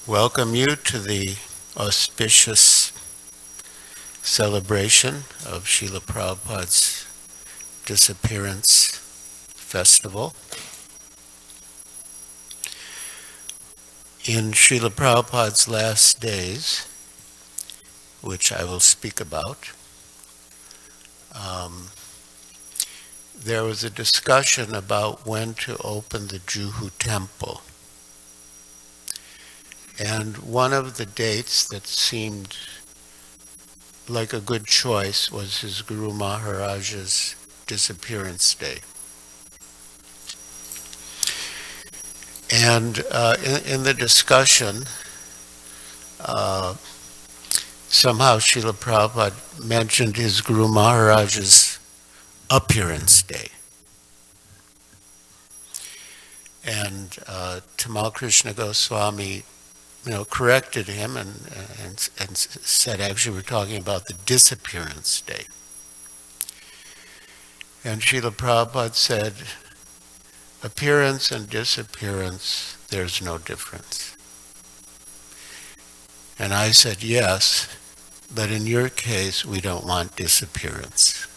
welcome you to the auspicious celebration of Srila Prabhupada's Disappearance Festival. In Srila Prabhupada's last days, which I will speak about, there was a discussion about when to open the Juhu temple. And one of the dates that seemed like a good choice was his Guru Maharaja's disappearance day. And in the discussion, somehow Srila Prabhupada mentioned his Guru Maharaja's appearance day. And Tamal Krishna Goswami corrected him and said, actually, we're talking about the disappearance day. And Srila Prabhupada said, appearance and disappearance, there's no difference. And I said, yes, but in your case, we don't want disappearance.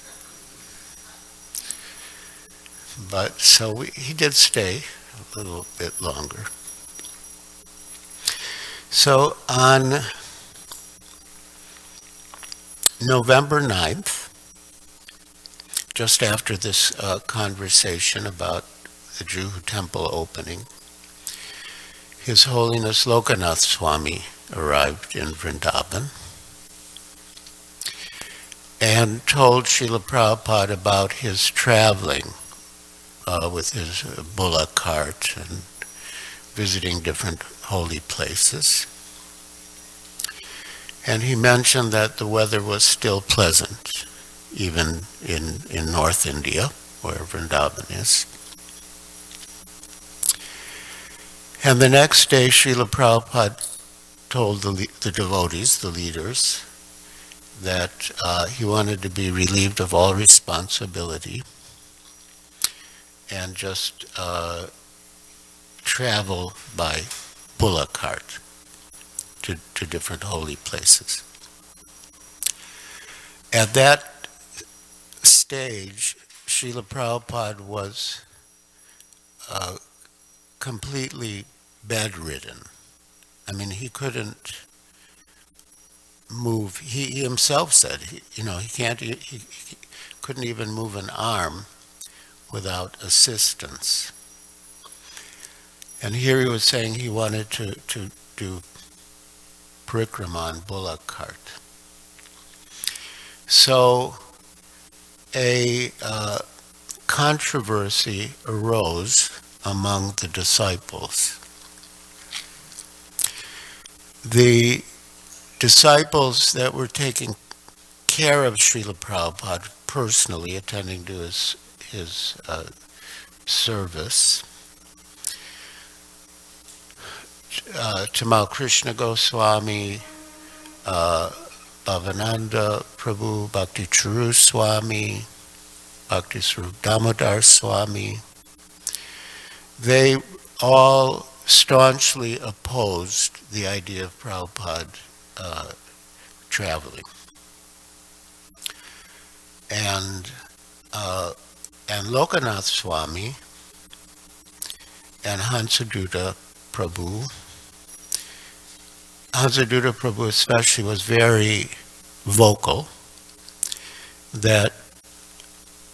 But so he did stay a little bit longer. So on November 9th, just after this conversation about the Juhu temple opening, His Holiness Lokanath Swami arrived in Vrindavan and told Srila Prabhupada about his traveling with his bullock cart and visiting different holy places. And he mentioned that the weather was still pleasant, even in North India, where Vrindavan is. And the next day, Srila Prabhupada told the devotees, the leaders, that he wanted to be relieved of all responsibility and just travel by bullock cart to different holy places. At that stage, Srila Prabhupada was completely bedridden. I mean, he couldn't move. He himself said, he couldn't even move an arm without assistance. And here he was saying he wanted to do parikrama on bullock cart. So a controversy arose among the disciples. The disciples that were taking care of Srila Prabhupada personally, attending to his service, Tamal Krishna Goswami, Bhavananda Prabhu, Bhakti Charu Swami, Bhakti Swarup Damodar Swami, they all staunchly opposed the idea of Prabhupada traveling. And Lokanath Swami and Hansaduta Prabhu especially was very vocal that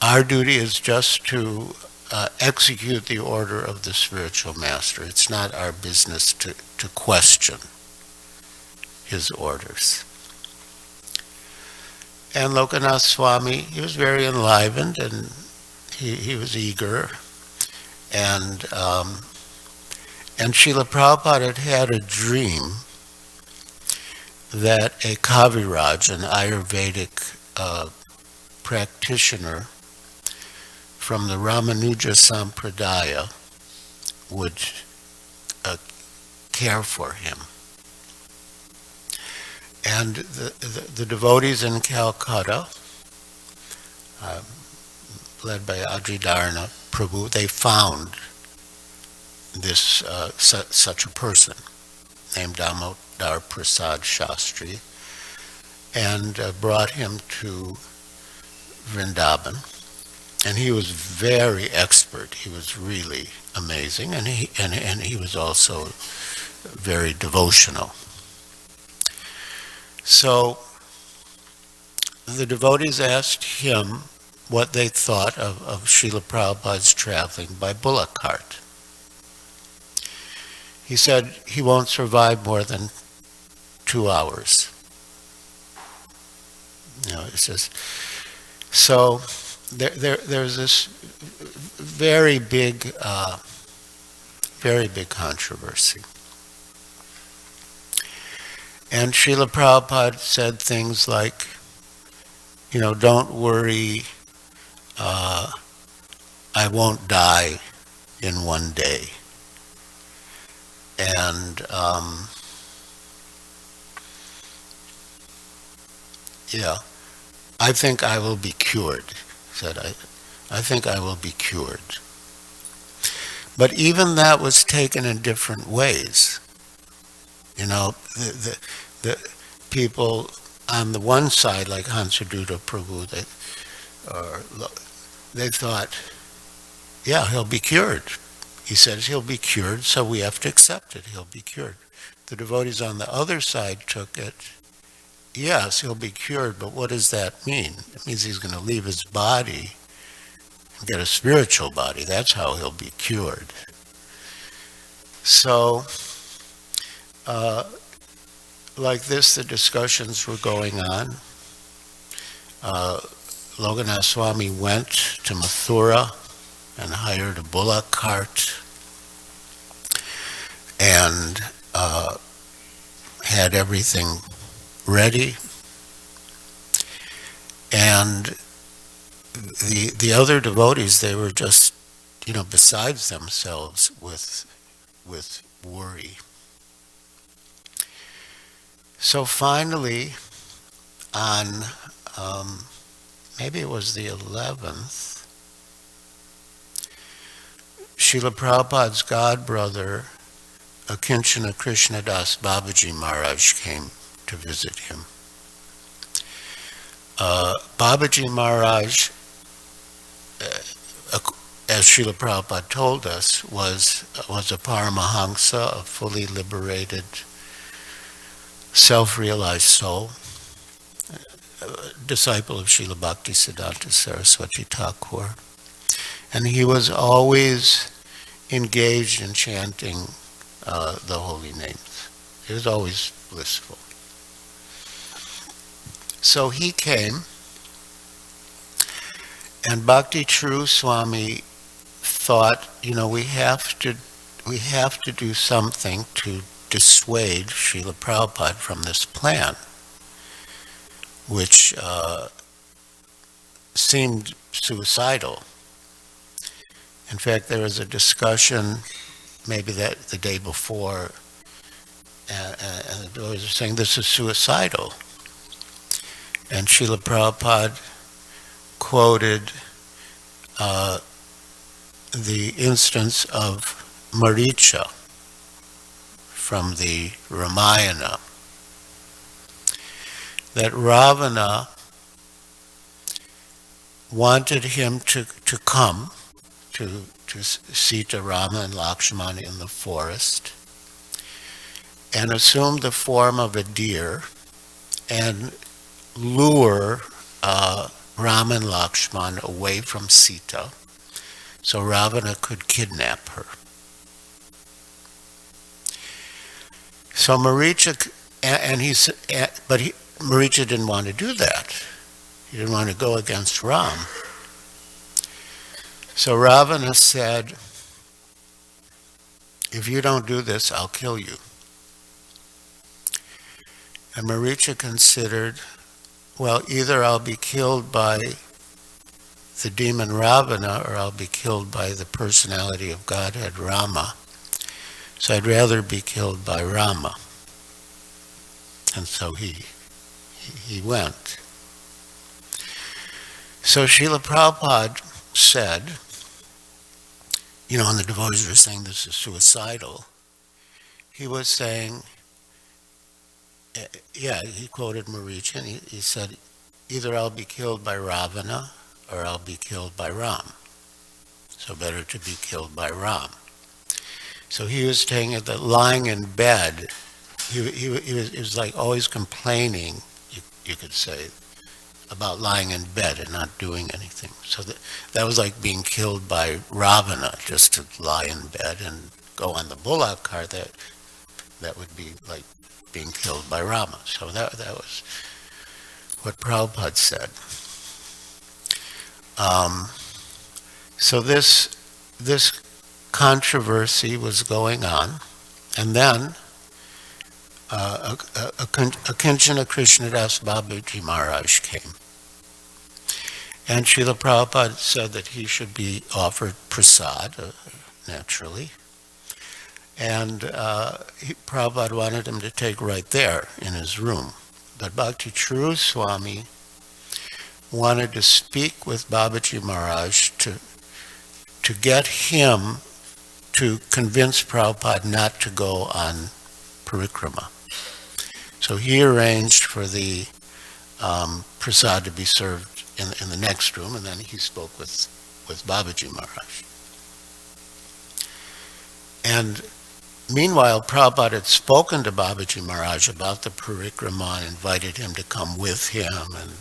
our duty is just to execute the order of the spiritual master. It's not our business to question his orders. And Lokanath Swami, he was very enlivened and he was eager. And Srila Prabhupada had a dream that a Kaviraj, an Ayurvedic practitioner from the Ramanuja Sampradaya, would care for him. And the devotees in Calcutta, led by Adridharna Prabhu, they found this such a person. named Damodar Prasad Shastri and brought him to Vrindavan. And he was very expert. He was really amazing, and he was also very devotional. So the devotees asked him what they thought of Srila Prabhupada's traveling by bullock cart. He said he won't survive more than 2 hours. It says, so there's this very big controversy. And Srila Prabhupada said things like, don't worry, I won't die in one day. And I think I will be cured. He said, I think I will be cured. But even that was taken in different ways. The people on the one side, like Hansaduta Prabhu, they thought, he'll be cured. He says he'll be cured, so we have to accept it. He'll be cured. The devotees on the other side took it, yes, he'll be cured, but what does that mean? It means he's going to leave his body and get a spiritual body. That's how he'll be cured. So, like this, the discussions were going on. Lokanath Swami went to Mathura and hired a bullock cart and had everything ready. And the other devotees, they were just, besides themselves with worry. So finally, on maybe it was the 11th, Srila Prabhupada's godbrother, Akinchana Krishnadas Babaji Maharaj, came to visit him. Babaji Maharaj, as Srila Prabhupada told us, was a Paramahamsa, a fully liberated, self-realized soul, a disciple of Srila Bhaktisiddhanta Saraswati Thakur. And he was always engaged in chanting the holy names. He was always blissful. So he came, and Bhakti True Swami thought, we have to do something to dissuade Srila Prabhupada from this plan, which seemed suicidal. In fact, there was a discussion, maybe the day before, and the devotees were saying this is suicidal. And Srila Prabhupada quoted the instance of Maricha from the Ramayana, that Ravana wanted him to come to Sita, Rama, and Lakshmana in the forest, and assume the form of a deer and lure Rama and Lakshmana away from Sita so Ravana could kidnap her. So Maricha, but Maricha didn't want to do that. He didn't want to go against Ram. So Ravana said, if you don't do this, I'll kill you. And Maricha considered, well, either I'll be killed by the demon Ravana or I'll be killed by the personality of Godhead Rama. So I'd rather be killed by Rama. And so he went. So Srila Prabhupada said, and the devotees were saying this is suicidal, he was saying, yeah, he quoted Maricha, and he said, either I'll be killed by Ravana or I'll be killed by Ram. So better to be killed by Ram. So he was saying that lying in bed, he was like always complaining, you could say, about lying in bed and not doing anything. So that was like being killed by Ravana, just to lie in bed and go on the bullock cart. That would be like being killed by Rama. So that was what Prabhupada said. So this controversy was going on, and then a Kinchana Krishnadas Babaji Maharaj came. And Srila Prabhupada said that he should be offered prasad, naturally. And Prabhupada wanted him to take right there in his room. But Bhakti True Swami wanted to speak with Babaji Maharaj to get him to convince Prabhupada not to go on parikrama. So he arranged for the prasad to be served in the next room, and then he spoke with Babaji Maharaj. And meanwhile, Prabhupada had spoken to Babaji Maharaj about the parikrama and invited him to come with him, and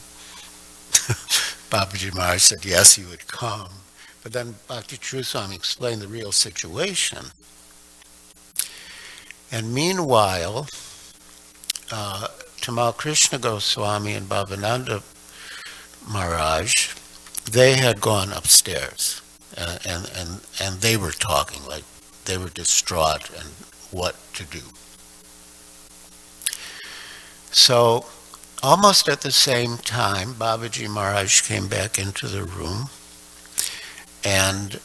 Babaji Maharaj said yes, he would come. But then Bhakti True Swami explained the real situation. And meanwhile, Tamal Krishna Goswami and Bhavananda Maharaj, they had gone upstairs, and they were talking, like they were distraught and what to do. So almost at the same time, Babaji Maharaj came back into the room, and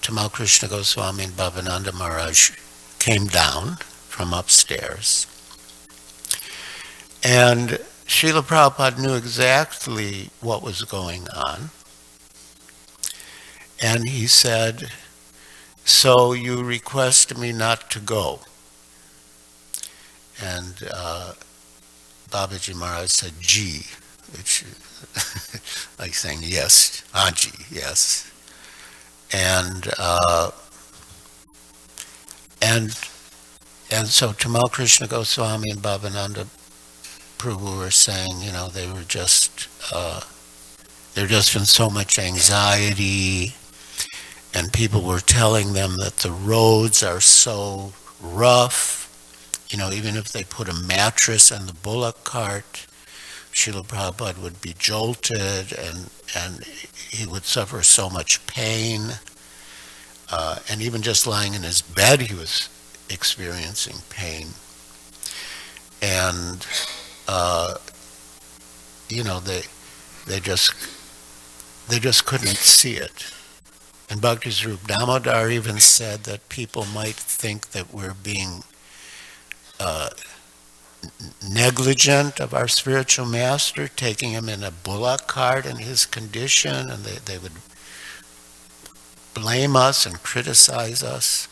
Tamal Krishna Goswami and Bhavananda Maharaj came down from upstairs. And Srila Prabhupada knew exactly what was going on. And he said, so you request me not to go? And Babaji Maharaj said, Ji, which like saying yes, Aji, yes. And so Tamal Krishna Goswami and Bhavananda Prabhu were saying, they were just, there'd just been so much anxiety, and people were telling them that the roads are so rough, even if they put a mattress in the bullock cart, Srila Prabhupada would be jolted, and he would suffer so much pain, and even just lying in his bed he was experiencing pain. And they just couldn't see it. And Bhakti Swarup Damodar even said that people might think that we're being negligent of our spiritual master, taking him in a bullock cart in his condition, and they would blame us and criticize us.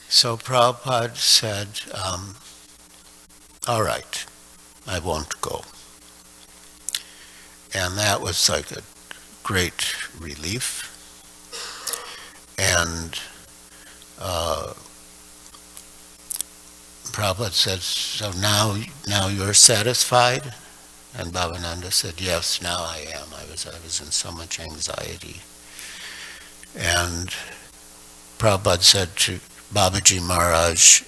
So Prabhupada said, all right, I won't go. And that was like a great relief. And Prabhupada said, so now you're satisfied? And Bhavananda said, yes, now I am. I was in so much anxiety. And Prabhupada said to Babaji Maharaj,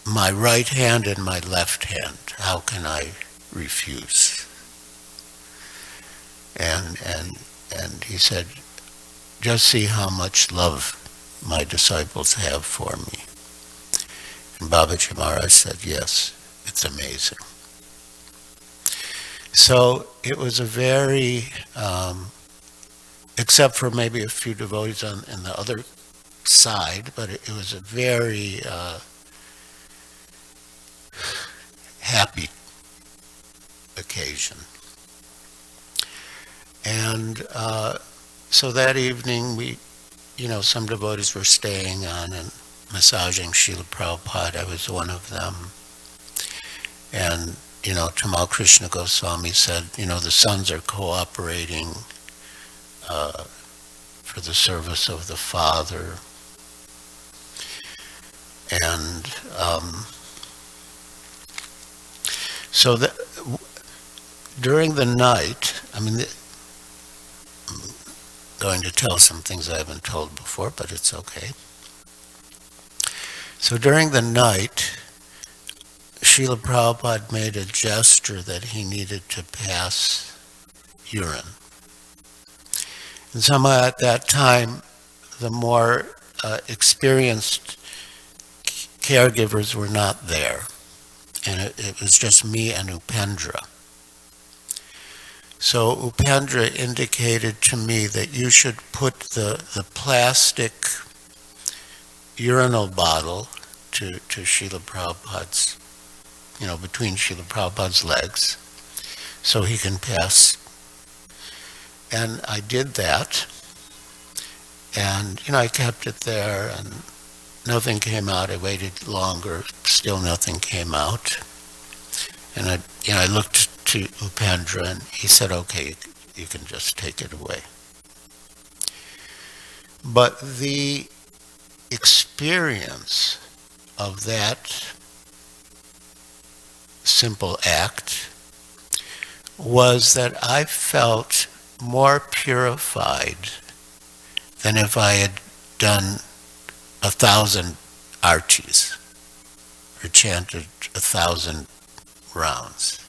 my right hand and my left hand, how can I refuse? And he said, just see how much love my disciples have for me. And Babaji Maharaj said, yes, it's amazing. So it was a very, except for maybe a few devotees on the other side, but it was a very happy occasion. And so that evening, some devotees were staying on, and massaging Srila Prabhupada. I was one of them. And, Tamal Krishna Goswami said, the sons are cooperating for the service of the Father. And so that during the night, I'm going to tell some things I haven't told before, but it's okay. So during the night, Srila Prabhupada made a gesture that he needed to pass urine. And somehow at that time, the more experienced caregivers were not there. And it was just me and Upendra. So Upendra indicated to me that you should put the plastic urinal bottle to Srila Prabhupada's, between Srila Prabhupada's legs, so he can pass. And I did that, and I kept it there, and nothing came out. I waited longer, still nothing came out. And I looked to Upendra, and he said, "Okay, you can just take it away." But the experience of that simple act was that I felt more purified than if I had done 1,000 artis or chanted 1,000 rounds.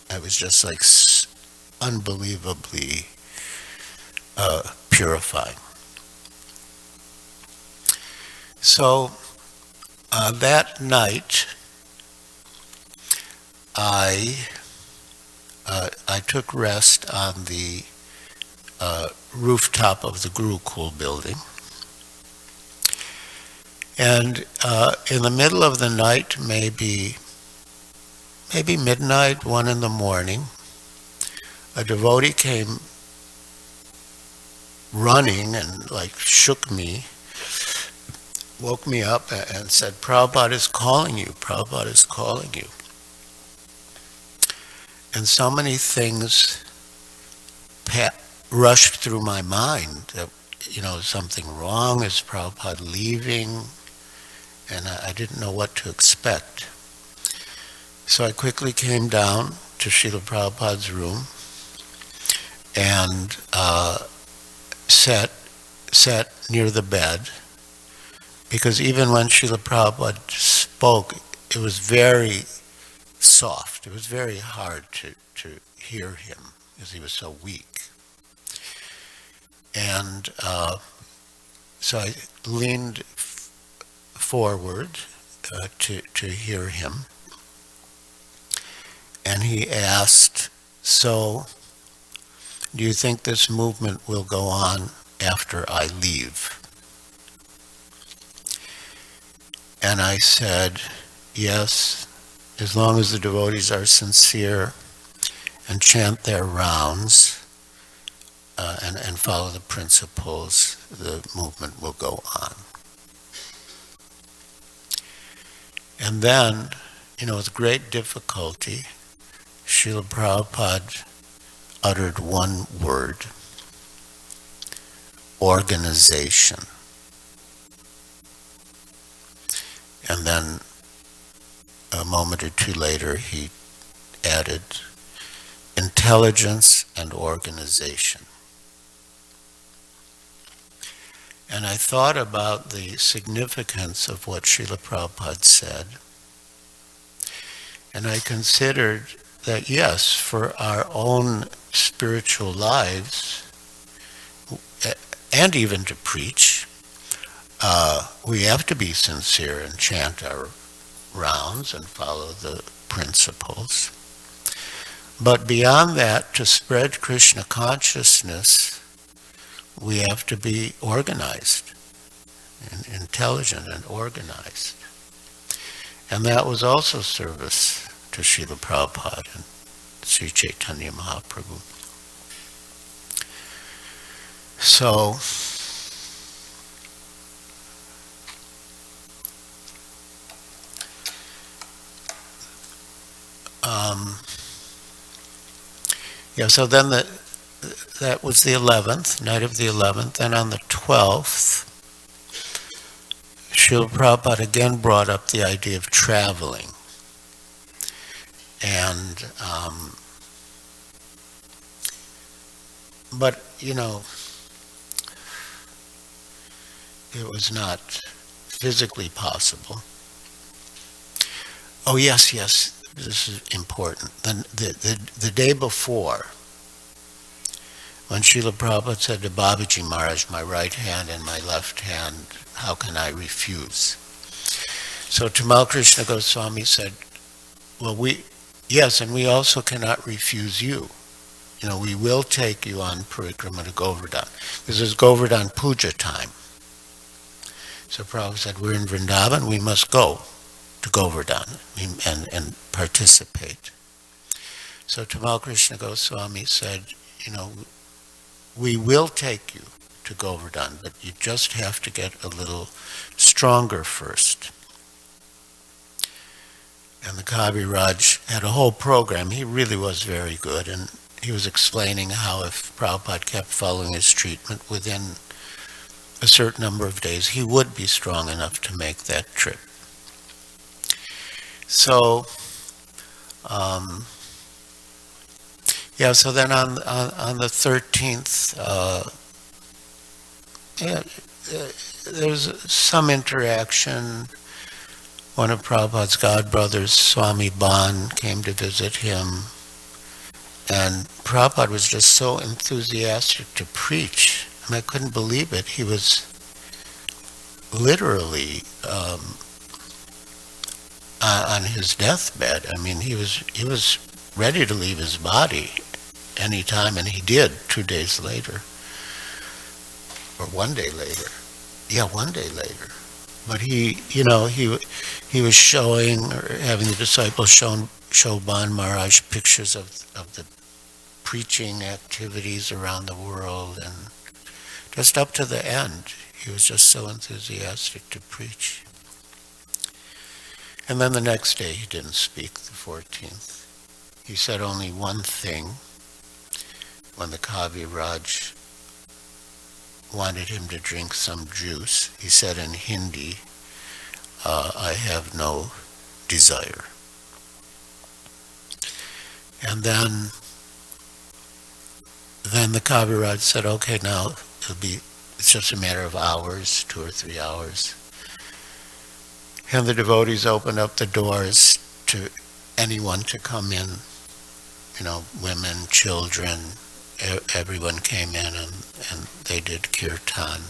I was just like unbelievably purifying. So that night, I took rest on the rooftop of the Gurukul building. And in the middle of the night, maybe midnight, 1 in the morning, a devotee came running and shook me, woke me up and said, "Prabhupada is calling you, Prabhupada is calling you." And so many things rushed through my mind that, is something wrong? Is Prabhupada leaving? And I didn't know what to expect. So I quickly came down to Srila Prabhupada's room and sat near the bed, because even when Srila Prabhupada spoke, it was very soft. It was very hard to hear him because he was so weak. And so I leaned forward to hear him. And he asked, "So, do you think this movement will go on after I leave?" And I said, "Yes, as long as the devotees are sincere and chant their rounds and follow the principles, the movement will go on." And then, with great difficulty, Srila Prabhupada uttered one word: organization. And then a moment or two later, he added intelligence and organization. And I thought about the significance of what Srila Prabhupada said. And I considered that, yes, for our own spiritual lives, and even to preach, we have to be sincere and chant our rounds and follow the principles. But beyond that, to spread Krishna consciousness, we have to be organized, and intelligent and organized. And that was also service to Srila Prabhupada and Sri Chaitanya Mahaprabhu. So, yeah, so then that was the 11th, night of the 11th. Then on the 12th, Srila Prabhupada again brought up the idea of traveling. And, but, you know, it was not physically possible. Oh, yes, this is important. The day before, when Srila Prabhupada said to Babaji Maharaj, my right hand and my left hand, how can I refuse? So Tamal Krishna Goswami said, well, yes, and we also cannot refuse you. You know, we will take you on parikrama to Govardhan. This is Govardhan puja time. So Prabhupada said, we're in Vrindavan, we must go to Govardhan and participate. So Tamal Krishna Goswami said, you know, we will take you to Govardhan, but you just have to get a little stronger first. And the Giriraja had a whole program. He really was very good, and he was explaining how if Prabhupada kept following his treatment, within a certain number of days, he would be strong enough to make that trip. So, yeah, so then on the 13th, there's some interaction. One of Prabhupada's godbrothers, Swami came to visit him. And Prabhupada was just so enthusiastic to preach. I mean, I couldn't believe it. He was literally on his deathbed. I mean, he was ready to leave his body any time, and he did 2 days later. Or 1 day later. Yeah, 1 day later. But he was showing, or having the disciples show Ban Maharaj pictures of the preaching activities around the world, and just up to the end, he was just so enthusiastic to preach. And then the next day he didn't speak, the 14th. He said only one thing when the Giriraja wanted him to drink some juice. He said in Hindi, I have no desire. And then the Giriraja said, okay, now it's just a matter of hours, 2 or 3 hours. And the devotees opened up the doors to anyone to come in, you know, women, children, everyone came in and they did kirtan.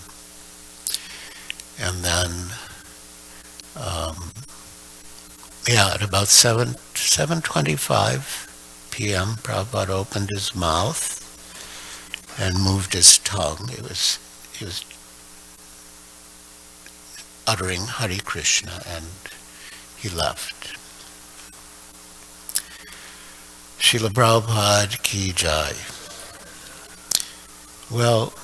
And then, at about 7:25 p.m., Prabhupada opened his mouth and moved his tongue. He was uttering Hare Krishna, and he left. Srila Prabhupada ki jai. Well,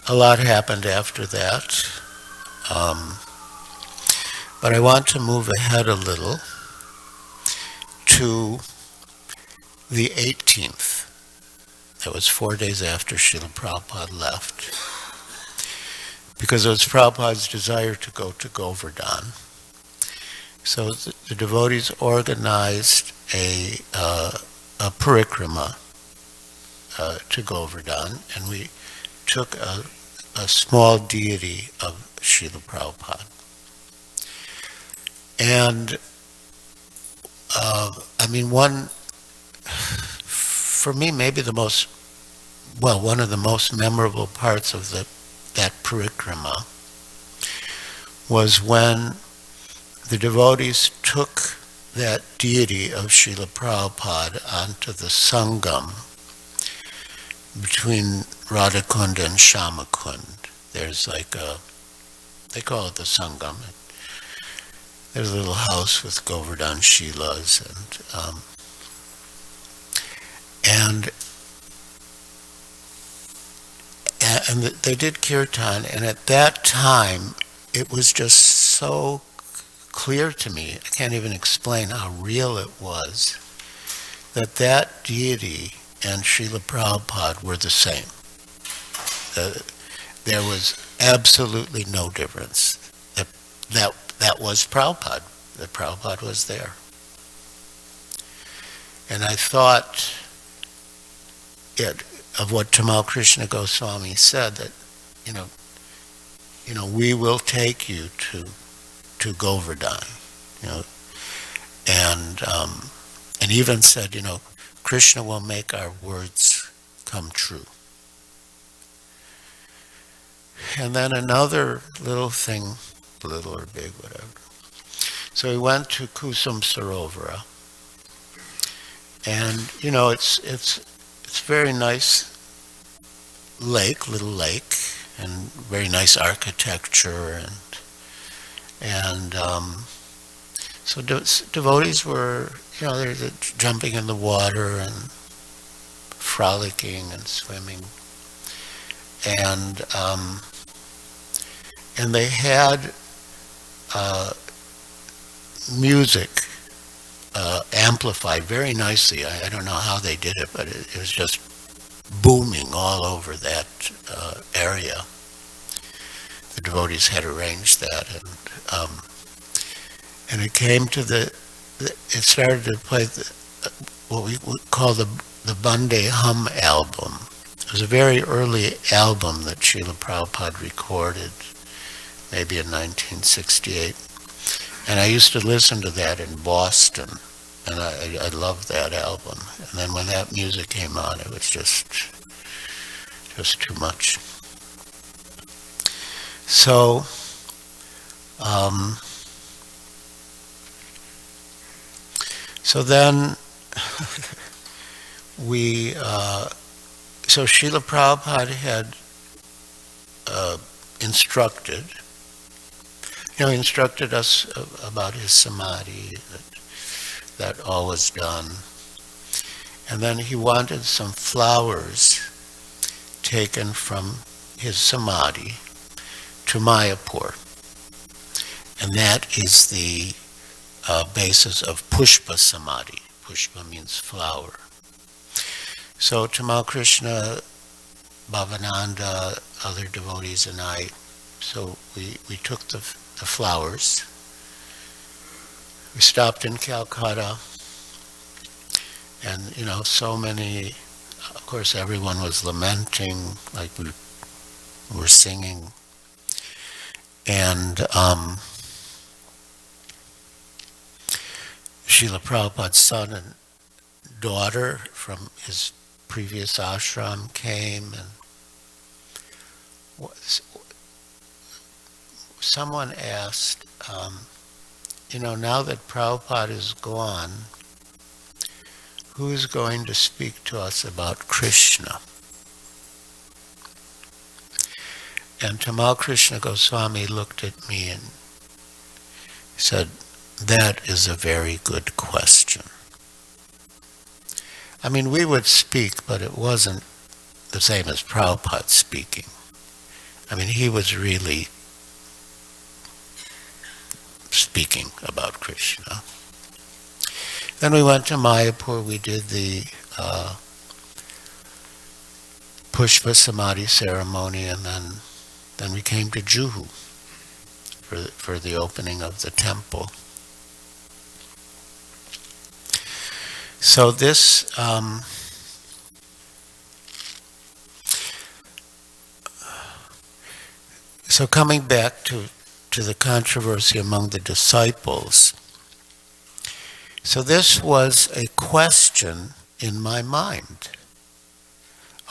a lot happened after that, but I want to move ahead a little to the 18th. That was 4 days after Srila Prabhupada left, because it was Prabhupada's desire to go to Govardhan. So the devotees organized a parikrama to Govardhan, and we took a small deity of Srila Prabhupada. And for me, maybe one of the most memorable parts of that parikrama was when the devotees took that deity of Srila Prabhupada onto the Sangam between Radhakund and Shamakund. There's they call it the Sangam. There's a little house with Govardhan Shilas, and they did kirtan, and at that time it was just so clear to me, I can't even explain how real it was, that deity and Srila Prabhupada were the same. There was absolutely no difference. That was Prabhupada. That Prabhupada was there. And I thought of what Tamal Krishna Goswami said, that we will take you to Govardhan, and even said, Krishna will make our words come true. And then another little thing, little or big, whatever. So we went to Kusum Sarovara, and it's very nice lake, little lake, and very nice architecture, and so devotees were, they're jumping in the water and frolicking and swimming, and they had music amplified very nicely. I don't know how they did it, but it was just booming all over that area. The devotees had arranged that, and it came to it started to play what we would call the Bande Hum album. It was a very early album that Srila Prabhupada recorded, maybe in 1968. And I used to listen to that in Boston, and I loved that album. And then when that music came on, it was just too much. So, then so Srila Prabhupada had instructed us about his samadhi, that all was done. And then he wanted some flowers taken from his samadhi to Mayapur. And that is the basis of Pushpa Samadhi. Pushpa means flower. So Tamal Krishna, Bhavananda, other devotees, and I, so we took the flowers. We stopped in Calcutta, and so many, of course everyone was lamenting, like we were singing, and Srila Prabhupada's son and daughter from his previous ashram came, and someone asked, now that Prabhupada is gone, who is going to speak to us about Krishna? And Tamal Krishna Goswami looked at me and said, that is a very good question. I mean, we would speak, but it wasn't the same as Prabhupada speaking. I mean, he was really speaking about Krishna. Then we went to Mayapur, we did the Pushpa Samadhi ceremony, and then we came to Juhu for the opening of the temple. So this so coming back to the controversy among the disciples, so this was a question in my mind.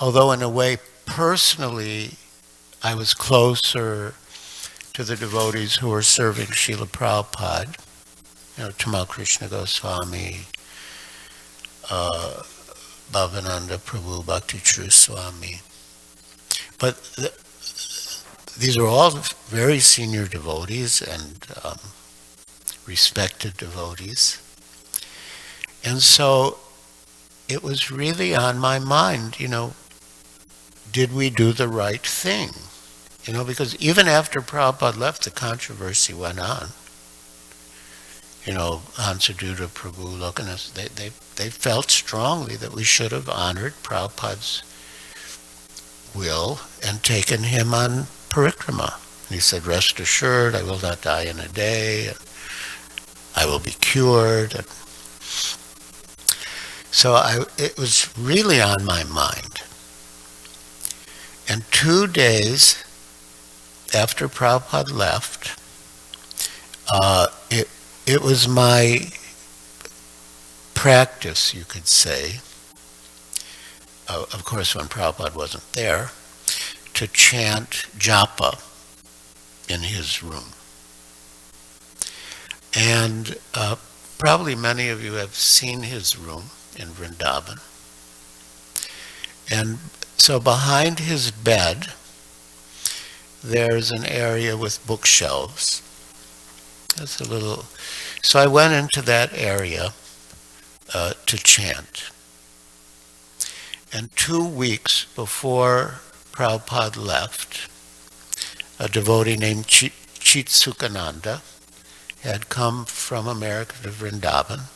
Although in a way, personally, I was closer to the devotees who were serving Srila Prabhupada, Tamal Krishna Goswami, Bhavananda Prabhu, Bhakti True Swami. But these are all very senior devotees and respected devotees. And so it was really on my mind, did we do the right thing? Because even after Prabhupada left, the controversy went on. Hansaduta Prabhu Lokanas, they felt strongly that we should have honored Prabhupada's will and taken him on parikrama. And he said, rest assured, I will not die in a day. I will be cured. So it was really on my mind. And 2 days after Prabhupada left, it was my practice, you could say, of course when Prabhupada wasn't there, to chant japa in his room. And probably many of you have seen his room in Vrindavan. And so behind his bed, there's an area with bookshelves. That's a little... So I went into that area to chant. And 2 weeks before Prabhupada left, a devotee named Chitsukananda had come from America to Vrindavan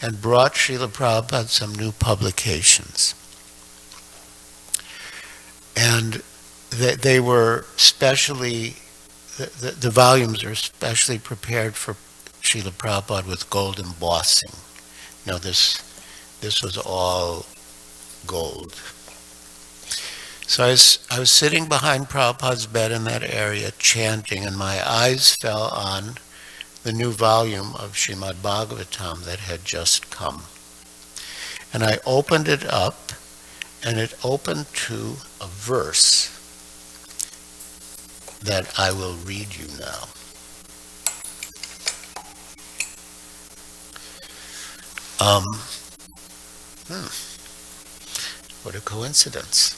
and brought Srila Prabhupada some new publications. And they were specially, the volumes are specially prepared for Srila Prabhupada with gold embossing. This was all gold. So I was sitting behind Prabhupada's bed in that area chanting, and my eyes fell on the new volume of Srimad Bhagavatam that had just come. And I opened it up, and it opened to a verse that I will read you now. What a coincidence.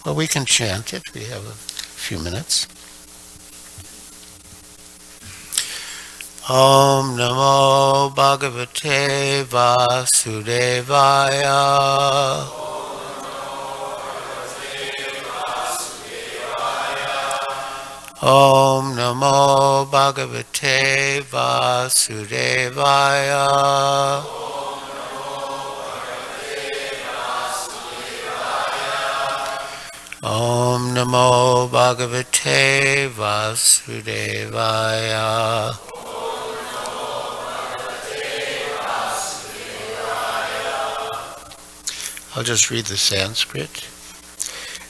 Well, we can chant it. We have a few minutes. Om Namo Bhagavate Vasudevaya. Om Namo Bhagavate Vasudevaya. Om Namo Bhagavate Vasudevaya. I'll just read the Sanskrit.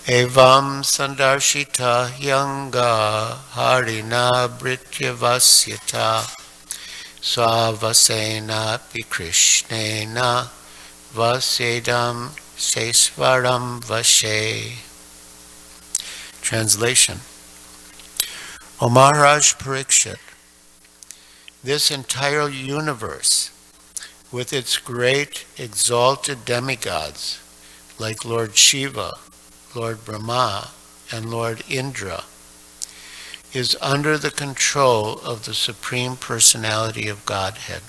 Evam sandarshita yanga harina brithyavasyata svavasena pikrishnena vasedam sesvaram vashe. Translation. O Maharaj Parikshit, this entire universe, with its great exalted demigods, like Lord Shiva, Lord Brahma, and Lord Indra, is under the control of the Supreme Personality of Godhead.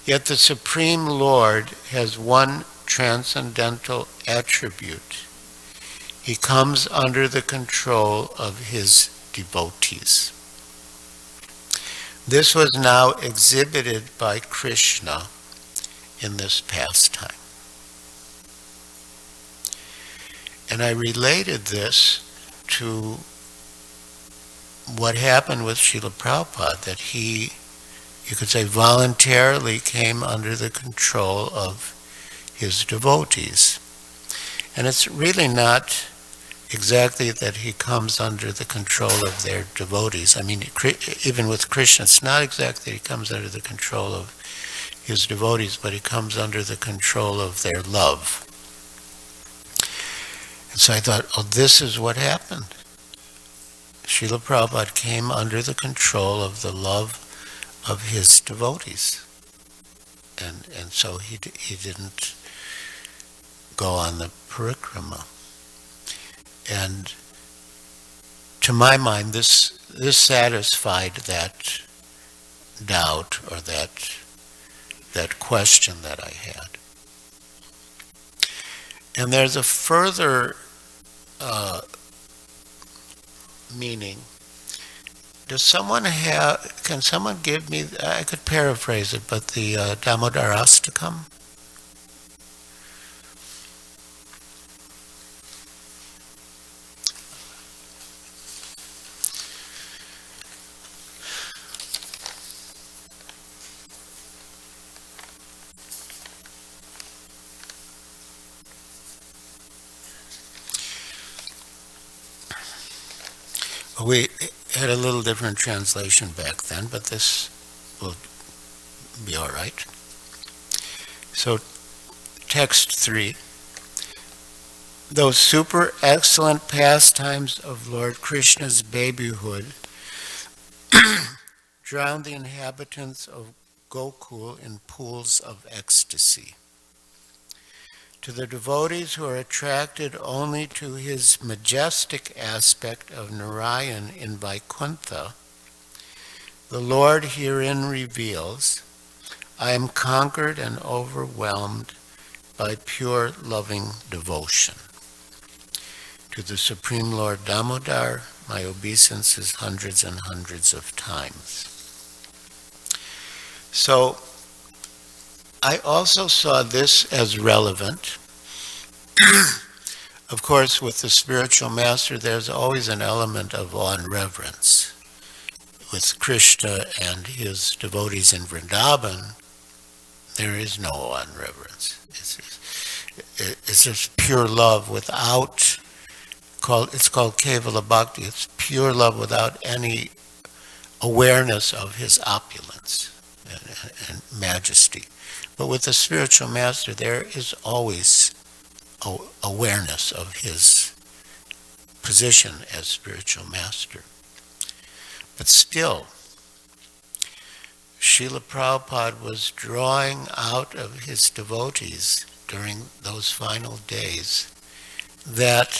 Yet the Supreme Lord has one transcendental attribute. He comes under the control of his devotees. This was now exhibited by Krishna in this pastime. And I related this to what happened with Srila Prabhupada, that he, you could say, voluntarily came under the control of his devotees. And it's really not exactly that he comes under the control of their devotees. I mean, even with Krishna, it's not exactly he comes under the control of his devotees, but he comes under the control of their love. And so I thought, oh, this is what happened. Srila Prabhupada came under the control of the love of his devotees. And so he didn't go on the parikrama. And to my mind, this satisfied that doubt or that question that I had. And there's a further meaning does someone have, can someone give me, I could paraphrase it, but the Damodarastakam? We had a little different translation back then, but this will be all right. So, text 3. Those super excellent pastimes of Lord Krishna's babyhood drowned the inhabitants of Gokul in pools of ecstasy. To the devotees who are attracted only to his majestic aspect of Narayan in Vaikuntha, the Lord herein reveals, I am conquered and overwhelmed by pure loving devotion. To the Supreme Lord Damodar, my obeisance is hundreds and hundreds of times. So, I also saw this as relevant. Of course, with the spiritual master, there's always an element of awe and reverence. With Krishna and his devotees in Vrindavan, there is no awe and reverence. It's just pure love without, it's called Kevala Bhakti. It's pure love without any awareness of his opulence and majesty. But with the spiritual master, there is always awareness of his position as spiritual master. But still, Srila Prabhupada was drawing out of his devotees during those final days that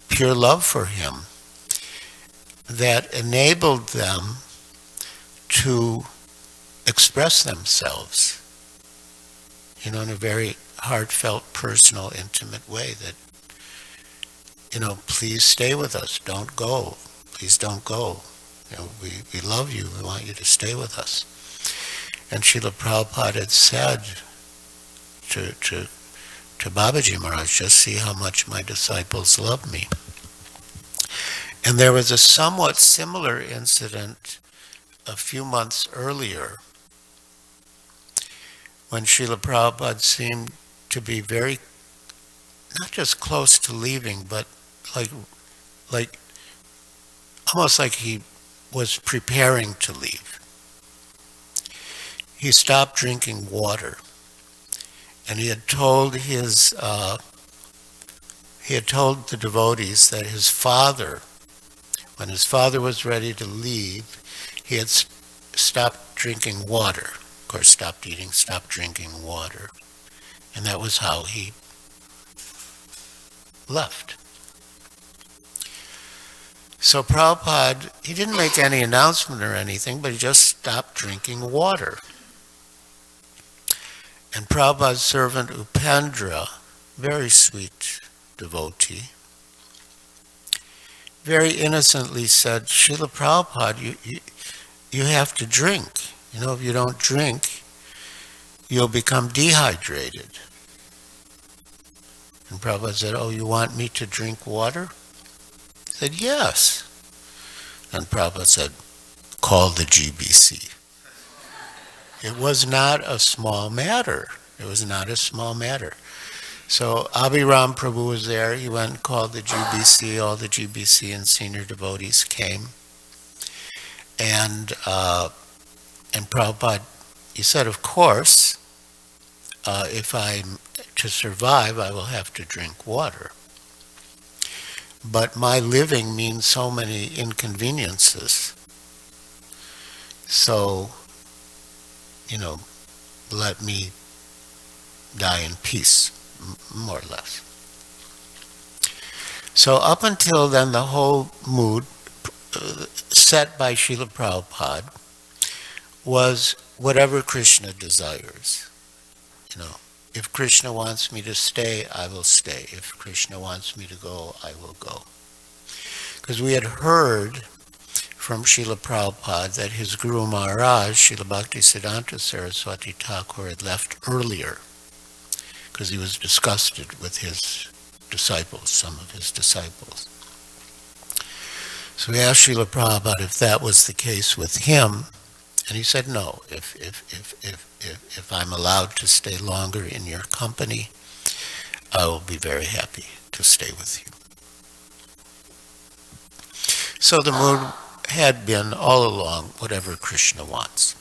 pure love for him that enabled them to express themselves, in a very heartfelt, personal, intimate way that, please stay with us, don't go, please don't go. We love you, we want you to stay with us. And Srila Prabhupada had said to Babaji Maharaj, just see how much my disciples love me. And there was a somewhat similar incident a few months earlier when Srila Prabhupada seemed to be very, not just close to leaving, but like almost like he was preparing to leave. He stopped drinking water, and he had told the devotees that his father, when his father was ready to leave, he had stopped drinking water. Of course, stopped eating, stopped drinking water. And that was how he left. So Prabhupada, he didn't make any announcement or anything, but he just stopped drinking water. And Prabhupada's servant Upendra, very sweet devotee, very innocently said, Srila Prabhupada, you have to drink. If you don't drink, you'll become dehydrated. And Prabhupada said, oh, you want me to drink water? He said, yes. And Prabhupada said, call the GBC. It was not a small matter. It was not a small matter. So Abhiram Prabhu was there. He went and called the GBC. All the GBC and senior devotees came. And Prabhupada, he said, of course, if I'm to survive, I will have to drink water. But my living means so many inconveniences. So, let me die in peace, more or less. So up until then, the whole mood set by Srila Prabhupada was whatever Krishna desires. If Krishna wants me to stay, I will stay. If Krishna wants me to go, I will go. Because we had heard from Srila Prabhupada that his Guru Maharaj, Srila Bhaktisiddhanta Saraswati Thakur, had left earlier because he was disgusted with his disciples, some of his disciples. So we asked Srila Prabhupada if that was the case with him, and he said no. If I'm allowed to stay longer in your company, I will be very happy to stay with you. So the mood had been all along whatever Krishna wants.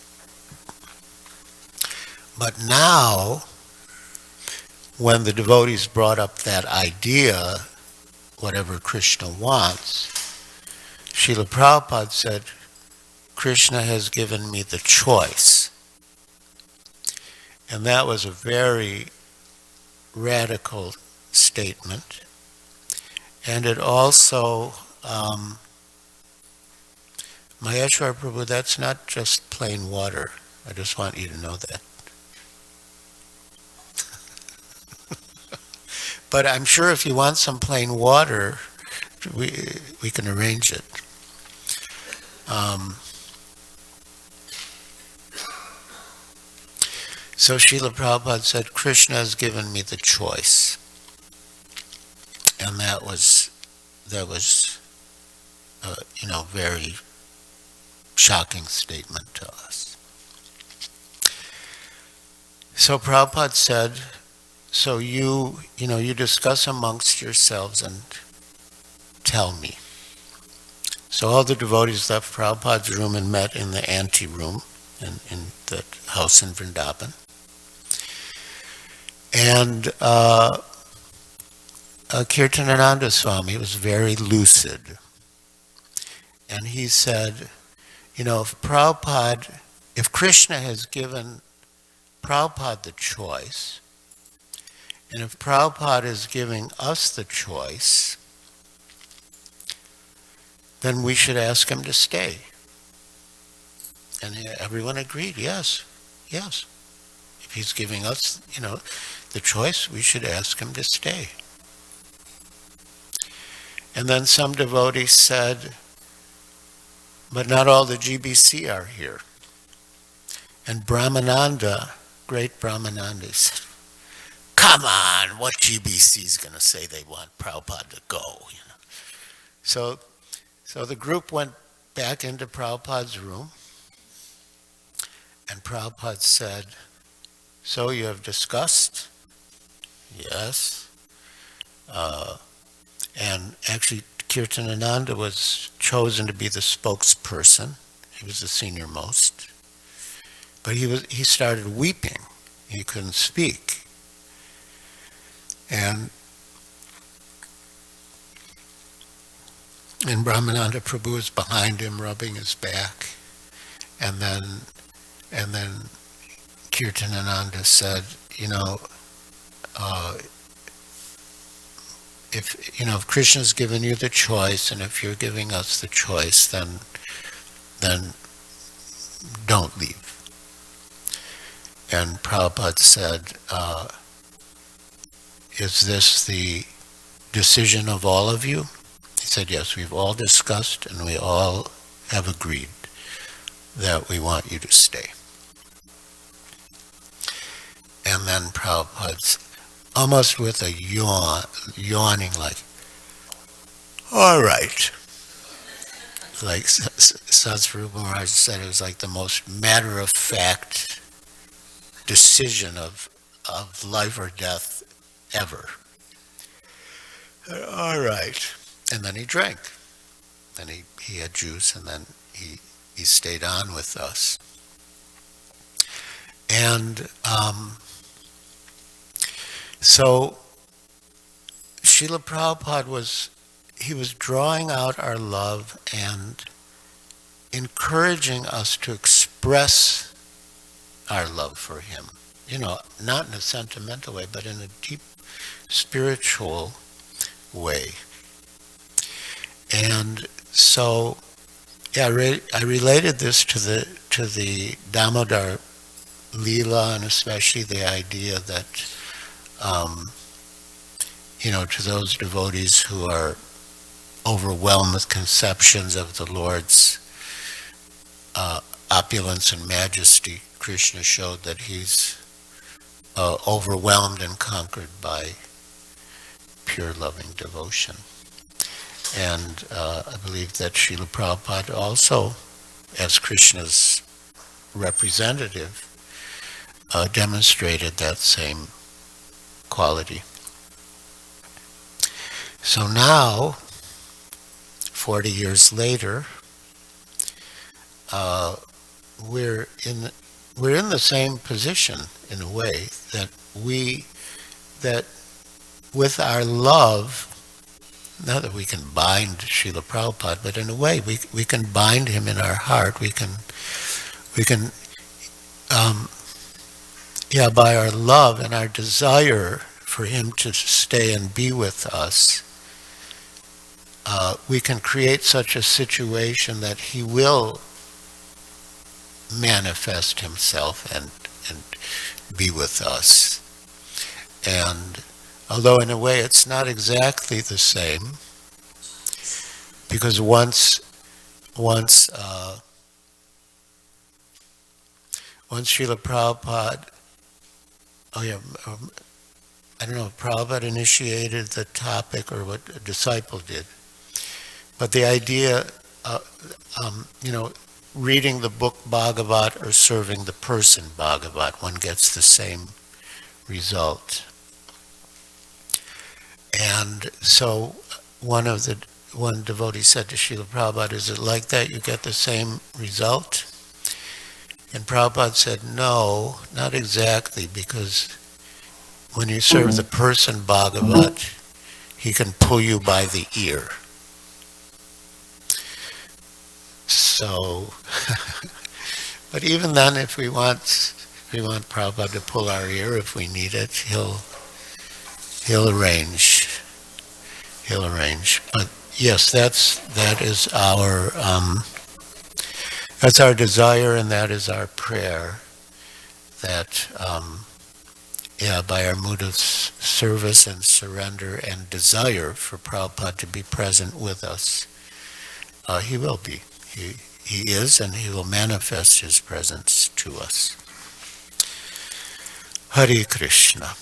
But now, when the devotees brought up that idea, whatever Krishna wants, Srila Prabhupada said, Krishna has given me the choice. And that was a very radical statement. And it also, Maheshwar Prabhu, that's not just plain water. I just want you to know that. But I'm sure if you want some plain water, we can arrange it. So Srila Prabhupada said, Krishna has given me the choice. And that was very shocking statement to us. So Prabhupada said, so you discuss amongst yourselves and tell me. So all the devotees left Prabhupada's room and met in the ante-room in the house in Vrindavan. And Kirtanananda Swami was very lucid. And he said, if Krishna has given Prabhupada the choice, and if Prabhupada is giving us the choice, then we should ask him to stay. And everyone agreed, yes. If he's giving us, the choice, we should ask him to stay. And then some devotees said, but not all the GBC are here. And Brahmananda, great Brahmananda, said, come on, what GBC is going to say they want Prabhupada to go? So the group went back into Prabhupada's room, and Prabhupada said, so you have discussed? Yes. And actually, Kirtanananda was chosen to be the spokesperson. He was the senior most. But he started weeping. He couldn't speak. And Brahmananda Prabhu was behind him, rubbing his back. And then Kirtanananda said, if Krishna's given you the choice, and if you're giving us the choice, then don't leave. And Prabhupada said, is this the decision of all of you? He said, yes, we've all discussed and we all have agreed that we want you to stay. And then Prabhupada, almost with a yawning like, all right. Like Sadhguru Maharaj said, it was like the most matter-of-fact decision of life or death ever. All right. And then he drank. Then he had juice, and then he stayed on with us. And so Srila Prabhupada was drawing out our love and encouraging us to express our love for him. Not in a sentimental way, but in a deep spiritual way. And so, I related this to the Damodar Leela, and especially the idea that, to those devotees who are overwhelmed with conceptions of the Lord's opulence and majesty, Krishna showed that he's overwhelmed and conquered by pure loving devotion. And I believe that Srila Prabhupada also, as Krishna's representative, demonstrated that same quality. So now, 40 years later, we're in the same position in a way that with our love, not that we can bind Srila Prabhupada, but in a way we can bind him in our heart. We can by our love and our desire for him to stay and be with us, we can create such a situation that he will manifest himself and be with us. And although in a way it's not exactly the same, because once Srila Prabhupada, I don't know if Prabhupada initiated the topic or what a disciple did, but the idea, reading the book Bhagavat or serving the person Bhagavat, one gets the same result. And so one devotee said to Srila Prabhupada, is it like that? You get the same result? And Prabhupada said, no, not exactly, because when you serve the person Bhagavat, he can pull you by the ear. So, but even then, if we want Prabhupada to pull our ear, if we need it, he'll arrange. He'll arrange. But yes, that is our desire, and that is our prayer. That by our mood of service and surrender and desire for Prabhupada to be present with us, he will be. He is, and he will manifest his presence to us. Hare Krishna.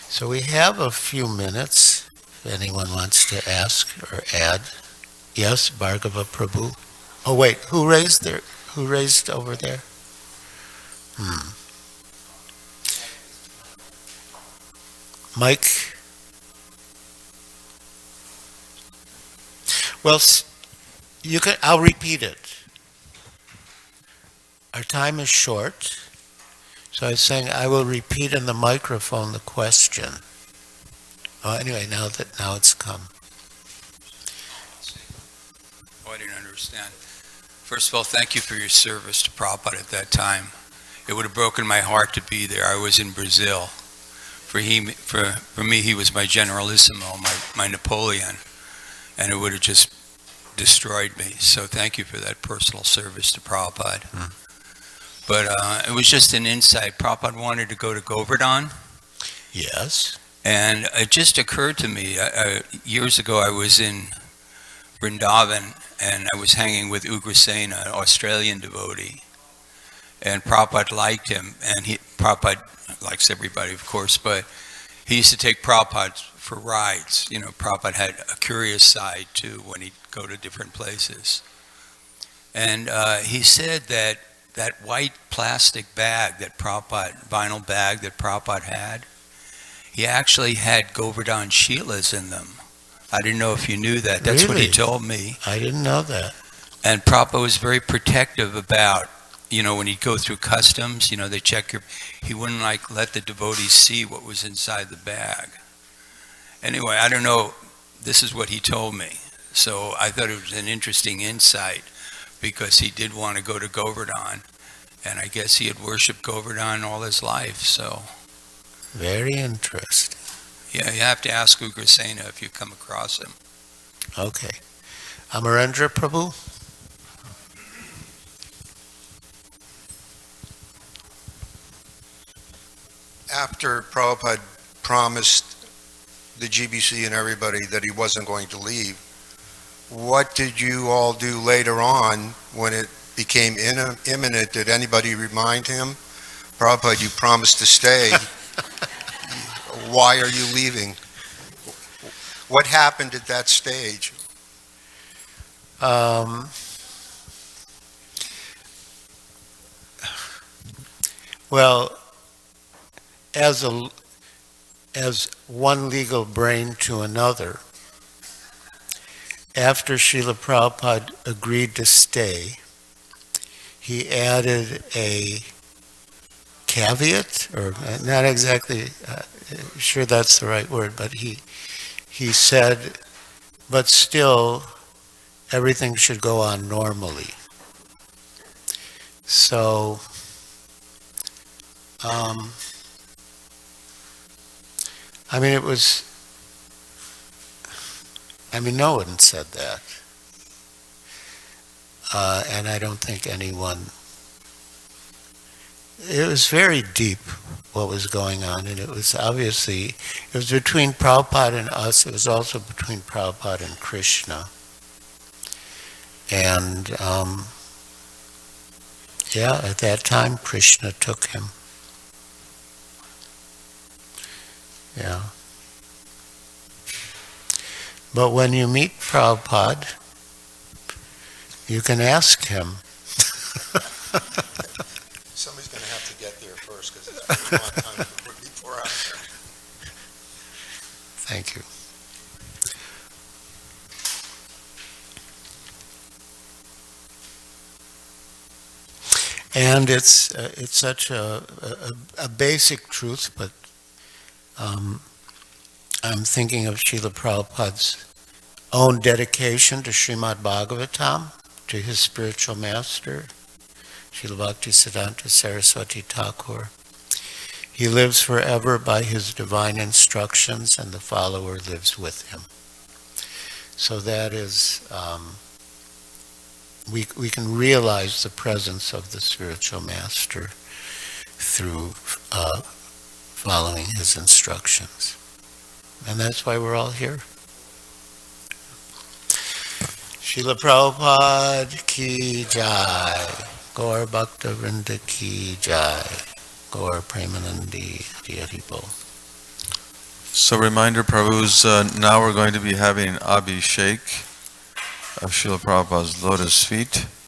So we have a few minutes if anyone wants to ask or add. Yes, Bhargava Prabhu. Oh wait, who raised over there? Mike? Well, I'll repeat it. Our time is short, so I was saying I will repeat in the microphone the question. Oh, anyway, now it's come. Oh, I didn't understand. First of all, thank you for your service to Prabhupada at that time. It would have broken my heart to be there. I was in Brazil. For me, he was my generalissimo, my Napoleon, and it would have just destroyed me. So thank you for that personal service to Prabhupada. But it was just an insight. Prabhupada wanted to go to Govardhan. Yes. And it just occurred to me, years ago I was in Vrindavan, and I was hanging with Ugrasena, an Australian devotee. And Prabhupada liked him, and Prabhupada likes everybody, of course, but he used to take Prabhupada for rides. You know, Prabhupada had a curious side too when he'd go to different places. And he said that white plastic bag, vinyl bag that Prabhupada had, he actually had Govardhan Shilas in them. I didn't know if you knew that. That's Really? what he told me. I didn't know that. And Prabhupada was very protective about, when he'd go through customs, they check he wouldn't let the devotees see what was inside the bag. Anyway, I don't know, this is what he told me. So I thought it was an interesting insight, because he did want to go to Govardhan, and I guess he had worshipped Govardhan all his life, so. Very interesting. Yeah, you have to ask Ugrasena if you come across him. Okay. Amarendra Prabhu? After Prabhupada promised the GBC and everybody that he wasn't going to leave, what did you all do later on when it became imminent? Did anybody remind him? Prabhupada, you promised to stay. Why are you leaving? What happened at that stage? Well, as one legal brain to another, after Srila Prabhupada agreed to stay, he added a caveat, or not exactly sure that's the right word, but he said, but still everything should go on normally. So no one said that. And I don't think anyone, it was very deep what was going on, and it was between Prabhupada and us, it was also between Prabhupada and Krishna. And at that time Krishna took him. Yeah. But when you meet Prabhupada, you can ask him. Somebody's going to have to get there first because it's a long time before I'm there. Thank you. And it's such a basic truth, but I'm thinking of Srila Prabhupada's own dedication to Srimad Bhagavatam, to his spiritual master, Srila Bhaktisiddhanta Saraswati Thakur. He lives forever by his divine instructions, and the follower lives with him. So that is, we can realize the presence of the spiritual master through following his instructions. And that's why we're all here. Srila Prabhupada ki jai. Gaur Bhakta Vrinda ki jai. Gaur Premanandi Hari Bol. So reminder, Prabhus, now we're going to be having an Abhishek of Srila Prabhupada's lotus feet.